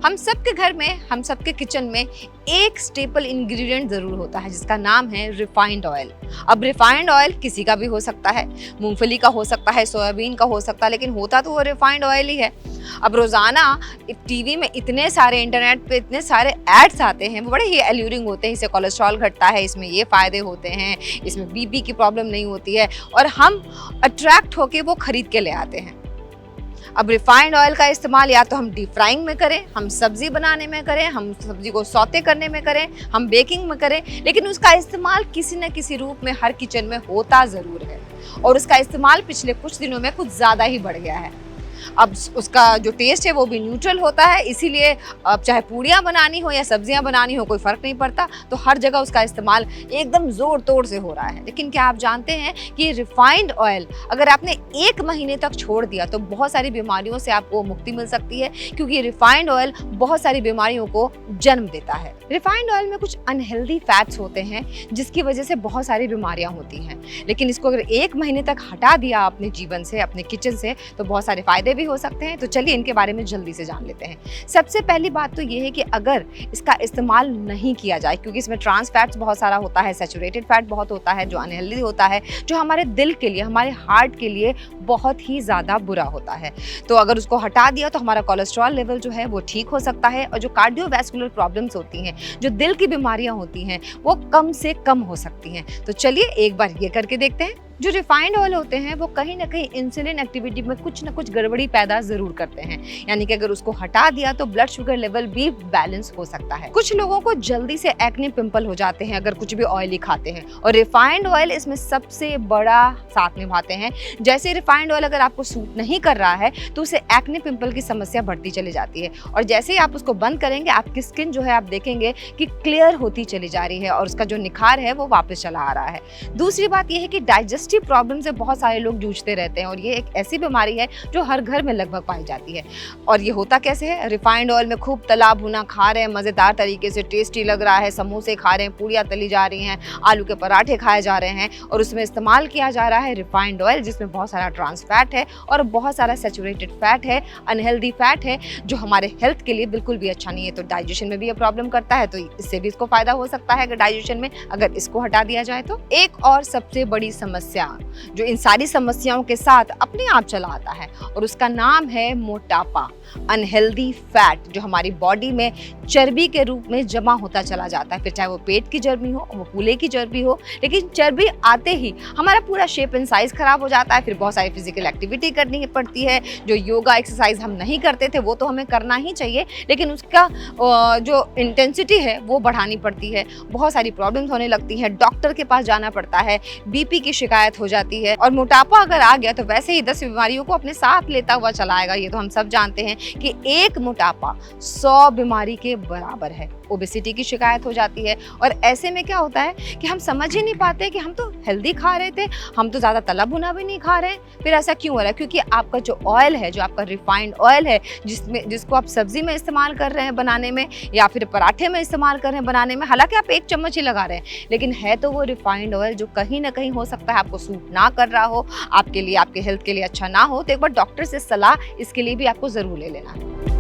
हम सबके घर में, हम सबके किचन में एक स्टेपल इंग्रेडिएंट ज़रूर होता है जिसका नाम है रिफाइंड ऑयल। अब रिफाइंड ऑयल किसी का भी हो सकता है, मूंगफली का हो सकता है, सोयाबीन का हो सकता है, लेकिन होता तो वो रिफाइंड ऑयल ही है। अब रोज़ाना टीवी में इतने सारे, इंटरनेट पे इतने सारे एड्स आते हैं, वो बड़े ही एल्यूरिंग होते हैं। इससे कोलेस्ट्रॉल घटता है, इसमें ये फ़ायदे होते हैं, इसमें बीपी की प्रॉब्लम नहीं होती है, और हम अट्रैक्ट होके वो खरीद के ले आते हैं। अब रिफाइंड ऑयल का इस्तेमाल या तो हम डीप फ्राइंग में करें, हम सब्जी बनाने में करें, हम सब्जी को सौते करने में करें, हम बेकिंग में करें, लेकिन उसका इस्तेमाल किसी न किसी रूप में हर किचन में होता ज़रूर है, और उसका इस्तेमाल पिछले कुछ दिनों में कुछ ज़्यादा ही बढ़ गया है। अब उसका जो टेस्ट है वो भी न्यूट्रल होता है, इसीलिए अब चाहे पूड़ियाँ बनानी हो या सब्जियाँ बनानी हो, कोई फ़र्क नहीं पड़ता, तो हर जगह उसका इस्तेमाल एकदम ज़ोर तोड़ से हो रहा है। लेकिन क्या आप जानते हैं कि रिफाइंड ऑयल अगर आपने 1 महीने तक छोड़ दिया तो बहुत सारी बीमारियों से आपको मुक्ति मिल सकती है, क्योंकि रिफाइंड ऑयल बहुत सारी बीमारियों को जन्म देता है। रिफाइंड ऑयल में कुछ अनहेल्दी फैट्स होते हैं जिसकी वजह से बहुत सारी बीमारियाँ होती हैं, लेकिन इसको अगर 1 महीने तक हटा दिया अपने जीवन से, अपने किचन से, तो बहुत सारे फ़ायदे भी हो सकते हैं। तो चलिए इनके बारे में जल्दी से जान लेते हैं। सबसे पहली बात तो ये है कि अगर इसका इस्तेमाल नहीं किया जाए, क्योंकि इसमें ट्रांस फैट्स बहुत सारा होता है, सैचुरेटेड फैट बहुत होता है जो अनहेल्दी होता है, जो हमारे दिल के लिए, हमारे हार्ट के लिए बहुत ही ज़्यादा बुरा होता है। तो अगर उसको हटा दिया तो हमारा कोलेस्ट्रॉल लेवल जो है वो ठीक हो सकता है, और जो कार्डियोवैस्कुलर प्रॉब्लम्स होती हैं, जो दिल की बीमारियां होती हैं, वो कम से कम हो सकती हैं। तो चलिए एक बार ये करके देखते हैं। जो रिफाइंड ऑयल होते हैं वो कहीं ना कहीं इंसुलिन एक्टिविटी में कुछ ना कुछ गड़बड़ी पैदा जरूर करते हैं, यानी कि अगर उसको हटा दिया तो ब्लड शुगर लेवल भी बैलेंस हो सकता है। कुछ लोगों को जल्दी से एक्ने पिंपल हो जाते हैं अगर कुछ भी ऑयली खाते हैं, और रिफाइंड ऑयल इसमें सबसे बड़ा साथ निभाते हैं। जैसे रिफाइंड ऑयल अगर आपको सूट नहीं कर रहा है तो उसे एक्ने पिंपल की समस्या बढ़ती चली जाती है, और जैसे ही आप उसको बंद करेंगे आपकी स्किन जो है आप देखेंगे कि क्लियर होती चली जा रही है, और उसका जो निखार है वो वापस चला आ रहा है। दूसरी बात यह है कि डाइजेस्टिव प्रॉब्लम से बहुत सारे लोग जूझते रहते हैं, और ये एक ऐसी बीमारी है जो हर घर में लगभग पाई जाती है। और ये होता कैसे है? रिफाइंड ऑयल में खूब तला भुना खा रहे हैं, मज़ेदार तरीके से, टेस्टी लग रहा है, समोसे खा रहे हैं, पूड़ियाँ तली जा रही हैं, आलू के पराठे खाए जा रहे हैं, और उसमें इस्तेमाल किया जा रहा है रिफाइंड ऑयल जिसमें बहुत सारा ट्रांस फैट है और बहुत सारा सैचुरेटेड फैट है, अनहेल्दी फैट है, जो हमारे हेल्थ के लिए बिल्कुल भी अच्छा नहीं है। तो डाइजेशन में भी ये प्रॉब्लम करता है, तो इससे भी इसको फायदा हो सकता है अगर डाइजेशन में अगर इसको हटा दिया जाए तो। एक और सबसे बड़ी समस्या जो इन सारी समस्याओं के साथ अपने आप चला आता है, और उसका नाम है मोटापा, अनहेल्दी फैट, जो हमारी बॉडी में चर्बी के रूप में जमा होता चला जाता है। फिर चाहे वो पेट की चर्बी हो, वो कूल्हे की चर्बी हो, लेकिन चर्बी आते ही हमारा पूरा शेप एंड साइज खराब हो जाता है। फिर बहुत सारी फिजिकल एक्टिविटी करनी पड़ती है, जो योगा एक्सरसाइज हम नहीं करते थे वो तो हमें करना ही चाहिए, लेकिन उसका जो इंटेंसिटी है वो बढ़ानी पड़ती है। बहुत सारी प्रॉब्लम्स होने लगती हैं, डॉक्टर के पास जाना पड़ता है, बीपी की शिकायत हो जाती है, और मोटापा अगर आ गया तो वैसे ही 10 बीमारियों को अपने साथ लेता हुआ चला आएगा। ये तो हम सब जानते हैं कि एक मोटापा 100 बीमारी के बराबर है। ओबेसिटी की शिकायत हो जाती है, और ऐसे में क्या होता है कि हम समझ ही नहीं पाते कि हम तो हेल्दी खा रहे थे, हम तो ज़्यादा तला भुना भी नहीं खा रहे हैं, फिर ऐसा क्यों हो रहा है? क्योंकि आपका जो ऑयल है, जो आपका रिफाइंड ऑयल है, जिसको आप सब्जी में इस्तेमाल कर रहे हैं बनाने में, या फिर पराठे में इस्तेमाल कर रहे हैं बनाने में, हालांकि आप 1 चम्मच ही लगा रहे हैं, लेकिन है तो वो रिफाइंड ऑयल जो कहीं ना कहीं हो सकता है आपको सूट ना कर रहा हो, आपके लिए, आपके हेल्थ के लिए अच्छा ना हो। तो एक बार डॉक्टर से सलाह इसके लिए भी आपको ज़रूर ले लेना है।